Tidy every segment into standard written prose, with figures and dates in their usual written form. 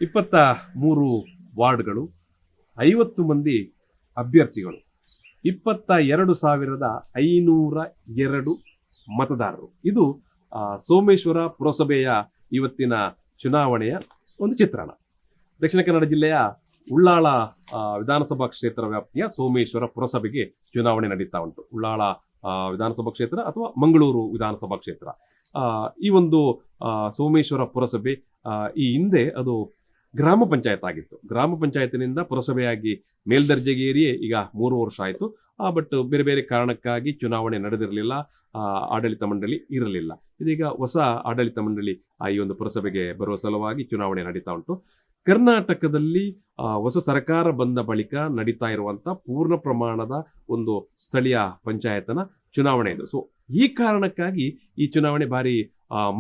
23 ವಾರ್ಡ್ಗಳು, 50 ಮಂದಿ ಅಭ್ಯರ್ಥಿಗಳು, 22,502 ಮತದಾರರು. ಇದು ಸೋಮೇಶ್ವರ ಪುರಸಭೆಯ ಇವತ್ತಿನ ಚುನಾವಣೆಯ ಒಂದು ಚಿತ್ರಣ. ದಕ್ಷಿಣ ಕನ್ನಡ ಜಿಲ್ಲೆಯ ಉಳ್ಳಾಳ ವಿಧಾನಸಭಾ ಕ್ಷೇತ್ರ ವ್ಯಾಪ್ತಿಯ ಸೋಮೇಶ್ವರ ಪುರಸಭೆಗೆ ಚುನಾವಣೆ ನಡೀತಾ ಉಂಟು. ಉಳ್ಳಾಳ ವಿಧಾನಸಭಾ ಕ್ಷೇತ್ರ ಅಥವಾ ಮಂಗಳೂರು ವಿಧಾನಸಭಾ ಕ್ಷೇತ್ರ. ಈ ಒಂದು ಸೋಮೇಶ್ವರ ಪುರಸಭೆ ಈ ಹಿಂದೆ ಅದು ಗ್ರಾಮ ಪಂಚಾಯತ್ ಆಗಿತ್ತು. ಗ್ರಾಮ ಪಂಚಾಯತಿನಿಂದ ಪುರಸಭೆಯಾಗಿ ಮೇಲ್ದರ್ಜೆಗೆ ಏರಿ ಈಗ 3 ವರ್ಷ ಆಯಿತು. ಬಟ್ ಬೇರೆ ಬೇರೆ ಕಾರಣಕ್ಕಾಗಿ ಚುನಾವಣೆ ನಡೆದಿರಲಿಲ್ಲ, ಆಡಳಿತ ಮಂಡಳಿ ಇರಲಿಲ್ಲ. ಇದೀಗ ಹೊಸ ಆಡಳಿತ ಮಂಡಳಿ ಈ ಒಂದು ಪುರಸಭೆಗೆ ಬರುವ ಸಲುವಾಗಿ ಚುನಾವಣೆ ನಡೀತಾ ಉಂಟು. ಕರ್ನಾಟಕದಲ್ಲಿ ಹೊಸ ಸರ್ಕಾರ ಬಂದ ಬಳಿಕ ನಡೀತಾ ಇರುವಂಥ ಪೂರ್ಣ ಪ್ರಮಾಣದ ಒಂದು ಸ್ಥಳೀಯ ಪಂಚಾಯತನ ಚುನಾವಣೆ ಇದು. ಸೊ ಈ ಕಾರಣಕ್ಕಾಗಿ ಈ ಚುನಾವಣೆ ಭಾರಿ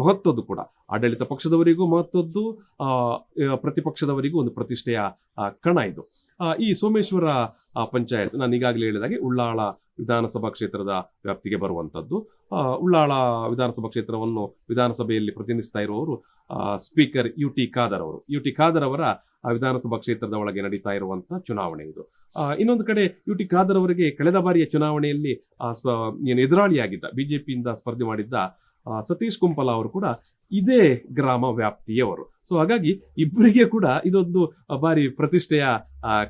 ಮಹತ್ವದ್ದು ಕೂಡ. ಆಡಳಿತ ಪಕ್ಷದವರಿಗೂ ಮಹತ್ವದ್ದು, ಪ್ರತಿಪಕ್ಷದವರಿಗೂ ಒಂದು ಪ್ರತಿಷ್ಠೆಯ ಕಣ ಇದು. ಈ ಸೋಮೇಶ್ವರ ಪಂಚಾಯತ್ ನಾನು ಈಗಾಗಲೇ ಹೇಳಿದಾಗೆ ಉಳ್ಳಾಳ ವಿಧಾನಸಭಾ ಕ್ಷೇತ್ರದ ವ್ಯಾಪ್ತಿಗೆ ಬರುವಂಥದ್ದು. ಉಳ್ಳಾಳ ವಿಧಾನಸಭಾ ಕ್ಷೇತ್ರವನ್ನು ವಿಧಾನಸಭೆಯಲ್ಲಿ ಪ್ರತಿನಿಧಿಸ್ತಾ ಇರುವವರು ಸ್ಪೀಕರ್ UT ಖಾದರ್ ಅವರು. UT ಖಾದರ್ ಅವರ ವಿಧಾನಸಭಾ ಕ್ಷೇತ್ರದ ಒಳಗೆ ನಡೀತಾ ಇರುವಂಥ ಚುನಾವಣೆ ಇದು. ಇನ್ನೊಂದು ಕಡೆ UT ಖಾದರ್ ಅವರಿಗೆ ಕಳೆದ ಬಾರಿಯ ಚುನಾವಣೆಯಲ್ಲಿ ಎದುರಾಳಿಯಾಗಿದ್ದ ಬಿಜೆಪಿಯಿಂದ ಸ್ಪರ್ಧೆ ಮಾಡಿದ್ದ ಸತೀಶ್ ಕುಂಪಲ ಅವರು ಕೂಡ ಇದೇ ಗ್ರಾಮ ವ್ಯಾಪ್ತಿಯವರು. ಸೊ ಹಾಗಾಗಿ ಇಬ್ಬರಿಗೆ ಕೂಡ ಇದೊಂದು ಬಾರಿ ಪ್ರತಿಷ್ಠೆಯ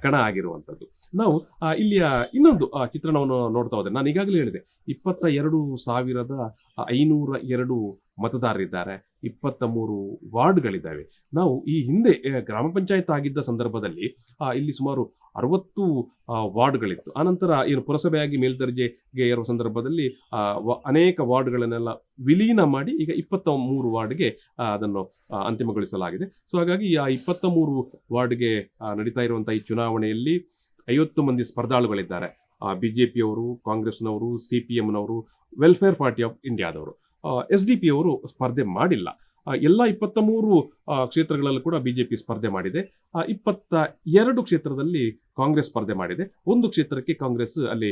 ಕಣ ಆಗಿರುವಂಥದ್ದು. ನಾವು ಇಲ್ಲಿಯ ಇನ್ನೊಂದು ಚಿತ್ರಣವನ್ನು ನೋಡ್ತಾ ಹೋದ್ರೆ, ನಾನು ಈಗಾಗಲೇ ಹೇಳಿದೆ 22,502 ಮತದಾರರಿದ್ದಾರೆ, 23 ವಾರ್ಡ್ಗಳಿದ್ದಾವೆ. ನಾವು ಈ ಹಿಂದೆ ಗ್ರಾಮ ಪಂಚಾಯತ್ ಆಗಿದ್ದ ಸಂದರ್ಭದಲ್ಲಿ ಇಲ್ಲಿ ಸುಮಾರು 60 ವಾರ್ಡ್ಗಳಿತ್ತು. ಆನಂತರ ಏನು ಪುರಸಭೆಯಾಗಿ ಮೇಲ್ದರ್ಜೆಗೆ ಏರುವ ಸಂದರ್ಭದಲ್ಲಿ ಅನೇಕ ವಾರ್ಡ್ಗಳನ್ನೆಲ್ಲ ವಿಲೀನ ಮಾಡಿ ಈಗ 23 ವಾರ್ಡ್ಗೆ ಅದನ್ನು ಅಂತಿಮಗೊಳಿಸಲಾಗಿದೆ. ಸೊ ಹಾಗಾಗಿ ಆ 23 ವಾರ್ಡ್ಗೆ ನಡೀತಾ ಇರುವಂಥ ಈ ಚುನಾವಣೆಯಲ್ಲಿ 50 ಮಂದಿ ಸ್ಪರ್ಧಾಳುಗಳಿದ್ದಾರೆ. ಬಿಜೆಪಿಯವರು, ಕಾಂಗ್ರೆಸ್ನವರು, CPMನವರು, ವೆಲ್ಫೇರ್ ಪಾರ್ಟಿ ಆಫ್ ಇಂಡಿಯಾದವರು. SDP ಅವರು ಸ್ಪರ್ಧೆ ಮಾಡಿಲ್ಲ. ಎಲ್ಲ 23 ಕ್ಷೇತ್ರಗಳಲ್ಲೂ ಕೂಡ ಬಿಜೆಪಿ ಸ್ಪರ್ಧೆ ಮಾಡಿದೆ. 22 ಕ್ಷೇತ್ರದಲ್ಲಿ ಕಾಂಗ್ರೆಸ್ ಸ್ಪರ್ಧೆ ಮಾಡಿದೆ. 1 ಕ್ಷೇತ್ರಕ್ಕೆ ಕಾಂಗ್ರೆಸ್ ಅಲ್ಲಿ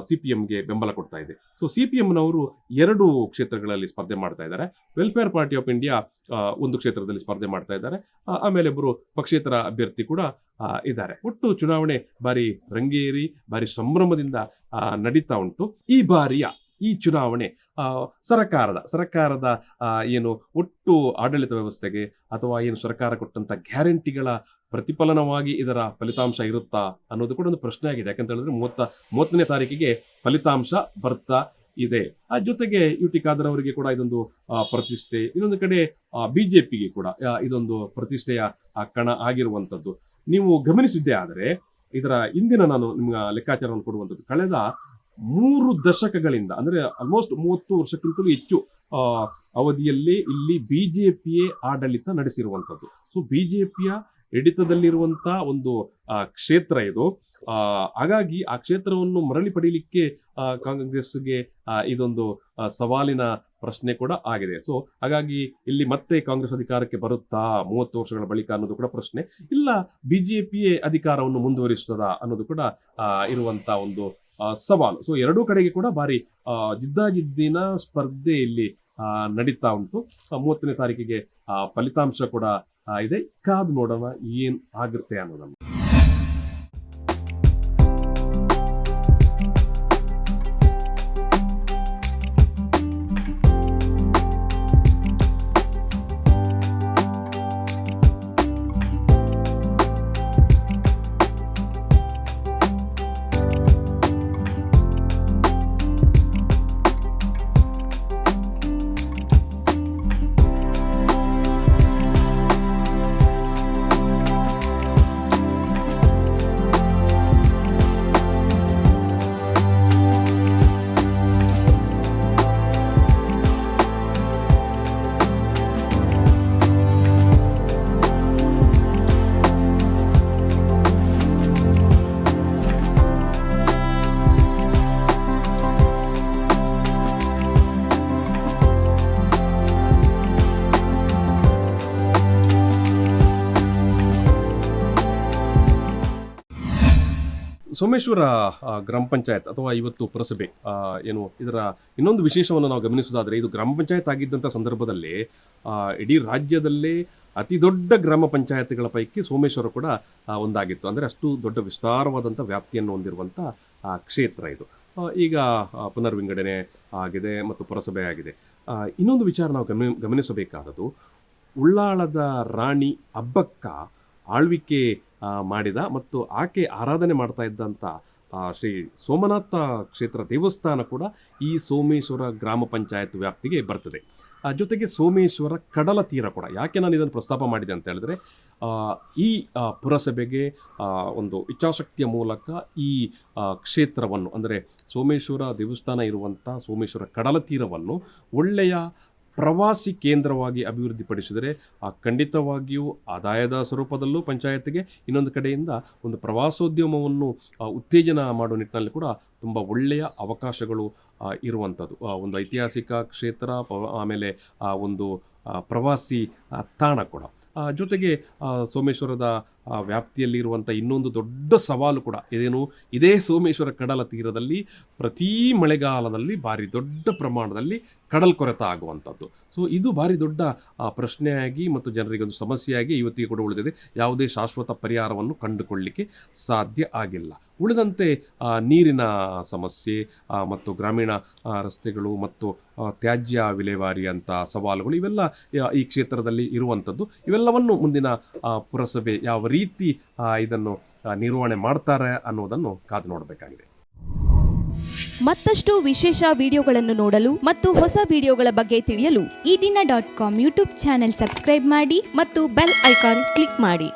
CPMಗೆ ಬೆಂಬಲ ಕೊಡ್ತಾ ಇದೆ. ಸೊ CPMನವರು 2 ಕ್ಷೇತ್ರಗಳಲ್ಲಿ ಸ್ಪರ್ಧೆ ಮಾಡ್ತಾ ಇದ್ದಾರೆ. ವೆಲ್ಫೇರ್ ಪಾರ್ಟಿ ಆಫ್ ಇಂಡಿಯಾ 1 ಕ್ಷೇತ್ರದಲ್ಲಿ ಸ್ಪರ್ಧೆ ಮಾಡ್ತಾ ಇದ್ದಾರೆ. ಆಮೇಲೆ ಒಬ್ಬರು ಪಕ್ಷೇತರ ಅಭ್ಯರ್ಥಿ ಕೂಡ ಇದ್ದಾರೆ. ಒಟ್ಟು ಚುನಾವಣೆ ಬಾರಿ ರಂಗೇರಿ, ಬಾರಿ ಸಂಭ್ರಮದಿಂದ ನಡೀತಾ ಉಂಟು. ಈ ಬಾರಿಯ ಈ ಚುನಾವಣೆ ಸರ್ಕಾರದ ಏನು ಒಟ್ಟು ಆಡಳಿತ ವ್ಯವಸ್ಥೆಗೆ ಅಥವಾ ಏನು ಸರ್ಕಾರ ಕೊಟ್ಟಂತ ಗ್ಯಾರಂಟಿಗಳ ಪ್ರತಿಫಲನವಾಗಿ ಇದರ ಫಲಿತಾಂಶ ಇರುತ್ತಾ ಅನ್ನೋದು ಕೂಡ ಒಂದು ಪ್ರಶ್ನೆ ಆಗಿದೆ. ಯಾಕಂತ ಹೇಳಿದ್ರೆ 30ನೇ ತಾರೀಕಿಗೆ ಫಲಿತಾಂಶ ಬರ್ತಾ ಇದೆ. ಆ ಜೊತೆಗೆ UT ಖಾದರ್ ಅವರಿಗೆ ಕೂಡ ಇದೊಂದು ಪ್ರತಿಷ್ಠೆ. ಇನ್ನೊಂದು ಕಡೆ ಬಿಜೆಪಿಗೆ ಕೂಡ ಇದೊಂದು ಪ್ರತಿಷ್ಠೆಯ ಕಣ ಆಗಿರುವಂಥದ್ದು. ನೀವು ಗಮನಿಸಿದ್ದೇ ಆದರೆ ಇದರ ಇಂದಿನ ನಾನು ನಿಮ್ಗೆ ಲೆಕ್ಕಾಚಾರವನ್ನು ಕೊಡುವಂಥದ್ದು, ಕಳೆದ 3 ದಶಕಗಳಿಂದ ಅಂದ್ರೆ ಆಲ್ಮೋಸ್ಟ್ 30 ವರ್ಷಕ್ಕಿಂತಲೂ ಹೆಚ್ಚು ಅವಧಿಯಲ್ಲಿ ಇಲ್ಲಿ ಬಿಜೆಪಿಯೇ ಆಡಳಿತ ನಡೆಸಿರುವಂಥದ್ದು. ಸೊ ಬಿಜೆಪಿಯ ಹಿಡಿತದಲ್ಲಿರುವಂಥ ಒಂದು ಕ್ಷೇತ್ರ ಇದು. ಹಾಗಾಗಿ ಆ ಕ್ಷೇತ್ರವನ್ನು ಮರಳಿ ಪಡೀಲಿಕ್ಕೆ ಕಾಂಗ್ರೆಸ್ಗೆ ಇದೊಂದು ಸವಾಲಿನ ಪ್ರಶ್ನೆ ಕೂಡ ಆಗಿದೆ. ಸೊ ಹಾಗಾಗಿ ಇಲ್ಲಿ ಮತ್ತೆ ಕಾಂಗ್ರೆಸ್ ಅಧಿಕಾರಕ್ಕೆ ಬರುತ್ತಾ 30 ವರ್ಷಗಳ ಬಳಿಕ ಅನ್ನೋದು ಕೂಡ ಪ್ರಶ್ನೆ. ಇಲ್ಲ ಬಿಜೆಪಿಯೇ ಅಧಿಕಾರವನ್ನು ಮುಂದುವರಿಸ್ತದ ಅನ್ನೋದು ಕೂಡ ಇರುವಂತ ಒಂದು ಸವಾಲು. ಸೊ ಎರಡೂ ಕಡೆಗೆ ಕೂಡ ಭಾರಿ ಜಿದ್ದಾಜಿದ್ದಿನ ಸ್ಪರ್ಧೆ ಇಲ್ಲಿ ನಡೀತಾ ಉಂಟು. 30ನೇ ತಾರೀಕಿಗೆ ಫಲಿತಾಂಶ ಕೂಡ ಇದೆ. ಕಾದು ನೋಡೋಣ ಏನ್ ಆಗುತ್ತೆ ಅನ್ನೋದನ್ನು. ಸೋಮೇಶ್ವರ ಗ್ರಾಮ ಪಂಚಾಯತ್ ಅಥವಾ ಇವತ್ತು ಪುರಸಭೆ ಏನು ಇದರ ಇನ್ನೊಂದು ವಿಶೇಷವನ್ನು ನಾವು ಗಮನಿಸೋದಾದರೆ, ಇದು ಗ್ರಾಮ ಪಂಚಾಯತ್ ಆಗಿದ್ದಂಥ ಸಂದರ್ಭದಲ್ಲಿ ಇಡೀ ರಾಜ್ಯದಲ್ಲೇ ಅತಿ ದೊಡ್ಡ ಗ್ರಾಮ ಪಂಚಾಯತ್ಗಳ ಪೈಕಿ ಸೋಮೇಶ್ವರ ಕೂಡ ಒಂದಾಗಿತ್ತು. ಅಂದರೆ ಅಷ್ಟು ದೊಡ್ಡ ವಿಸ್ತಾರವಾದಂಥ ವ್ಯಾಪ್ತಿಯನ್ನು ಹೊಂದಿರುವಂಥ ಕ್ಷೇತ್ರ ಇದು. ಈಗ ಪುನರ್ವಿಂಗಡಣೆ ಆಗಿದೆ ಮತ್ತು ಪುರಸಭೆ ಆಗಿದೆ. ಇನ್ನೊಂದು ವಿಚಾರ ನಾವು ಗಮನಿಸಬೇಕಾದದ್ದು, ಉಳ್ಳಾಳದ ರಾಣಿ ಅಬ್ಬಕ್ಕ ಆಳ್ವಿಕೆ ಮಾಡಿದ ಮತ್ತು ಆಕೆ ಆರಾಧನೆ ಮಾಡ್ತಾ ಇದ್ದಂಥ ಶ್ರೀ ಸೋಮನಾಥ ಕ್ಷೇತ್ರ ದೇವಸ್ಥಾನ ಕೂಡ ಈ ಸೋಮೇಶ್ವರ ಗ್ರಾಮ ಪಂಚಾಯತ್ ವ್ಯಾಪ್ತಿಗೆ ಬರ್ತದೆ. ಜೊತೆಗೆ ಸೋಮೇಶ್ವರ ಕಡಲ ತೀರ ಕೂಡ. ಯಾಕೆ ನಾನು ಇದನ್ನು ಪ್ರಸ್ತಾಪ ಮಾಡಿದೆ ಅಂತ ಹೇಳಿದ್ರೆ, ಈ ಪುರಸಭೆಗೆ ಒಂದು ಇಚ್ಛಾಶಕ್ತಿಯ ಮೂಲಕ ಈ ಕ್ಷೇತ್ರವನ್ನು, ಅಂದರೆ ಸೋಮೇಶ್ವರ ದೇವಸ್ಥಾನ ಇರುವಂಥ ಸೋಮೇಶ್ವರ ಕಡಲ ತೀರವನ್ನು ಒಳ್ಳೆಯ ಪ್ರವಾಸಿ ಕೇಂದ್ರವಾಗಿ ಅಭಿವೃದ್ಧಿಪಡಿಸಿದರೆ ಖಂಡಿತವಾಗಿಯೂ ಆದಾಯದ ಸ್ವರೂಪದಲ್ಲೂ ಪಂಚಾಯತ್ಗೆ, ಇನ್ನೊಂದು ಕಡೆಯಿಂದ ಒಂದು ಪ್ರವಾಸೋದ್ಯಮವನ್ನು ಉತ್ತೇಜನ ಮಾಡುವ ನಿಟ್ಟಿನಲ್ಲಿ ಕೂಡ ತುಂಬ ಒಳ್ಳೆಯ ಅವಕಾಶಗಳು ಇರುವಂಥದ್ದು. ಒಂದು ಐತಿಹಾಸಿಕ ಕ್ಷೇತ್ರ, ಆಮೇಲೆ ಒಂದು ಪ್ರವಾಸಿ ತಾಣ ಕೂಡ. ಜೊತೆಗೆ ಸೋಮೇಶ್ವರದ ವ್ಯಾಪ್ತಿಯಲ್ಲಿರುವಂಥ ಇನ್ನೊಂದು ದೊಡ್ಡ ಸವಾಲು ಕೂಡ ಇದೇನು, ಇದೇ ಸೋಮೇಶ್ವರ ಕಡಲ ತೀರದಲ್ಲಿ ಪ್ರತಿ ಮಳೆಗಾಲದಲ್ಲಿ ಭಾರಿ ದೊಡ್ಡ ಪ್ರಮಾಣದಲ್ಲಿ ಕಡಲ್ ಕೊರೆತ ಆಗುವಂಥದ್ದು. ಸೊ ಇದು ಭಾರಿ ದೊಡ್ಡ ಪ್ರಶ್ನೆಯಾಗಿ ಮತ್ತು ಜನರಿಗೆ ಒಂದು ಸಮಸ್ಯೆಯಾಗಿ ಇವತ್ತಿಗೆ ಕೂಡ ಉಳಿದಿದೆ. ಯಾವುದೇ ಶಾಶ್ವತ ಪರಿಹಾರವನ್ನು ಕಂಡುಕೊಳ್ಳಲಿಕ್ಕೆ ಸಾಧ್ಯ ಆಗಿಲ್ಲ. ಉಳಿದಂತೆ ನೀರಿನ ಸಮಸ್ಯೆ ಮತ್ತು ಗ್ರಾಮೀಣ ರಸ್ತೆಗಳು ಮತ್ತು ತ್ಯಾಜ್ಯ ವಿಲೇವಾರಿ ಅಂತ ಸವಾಲುಗಳು ಇವೆಲ್ಲ ಈ ಕ್ಷೇತ್ರದಲ್ಲಿ ಇರುವಂಥದ್ದು. ಇವೆಲ್ಲವನ್ನು ಮುಂದಿನ ಪುರಸಭೆ ಯಾವ ರೀತಿ ಇದನ್ನು ನಿರ್ವಹಣೆ ಮಾಡ್ತಾರೆ ಅನ್ನೋದನ್ನು ಕಾದು ನೋಡಬೇಕಾಗಿದೆ. ಮತ್ತಷ್ಟು ವಿಶೇಷ ವಿಡಿಯೋಗಳನ್ನು ನೋಡಲು ಮತ್ತು ಹೊಸ ವಿಡಿಯೋಗಳ ಬಗ್ಗೆ ತಿಳಿಯಲು ಈ ದಿನ .com ಯೂಟ್ಯೂಬ್ ಚಾನೆಲ್ ಸಬ್ಸ್ಕ್ರೈಬ್ ಮಾಡಿ ಮತ್ತು ಬೆಲ್ ಐಕಾನ್ ಕ್ಲಿಕ್ ಮಾಡಿ.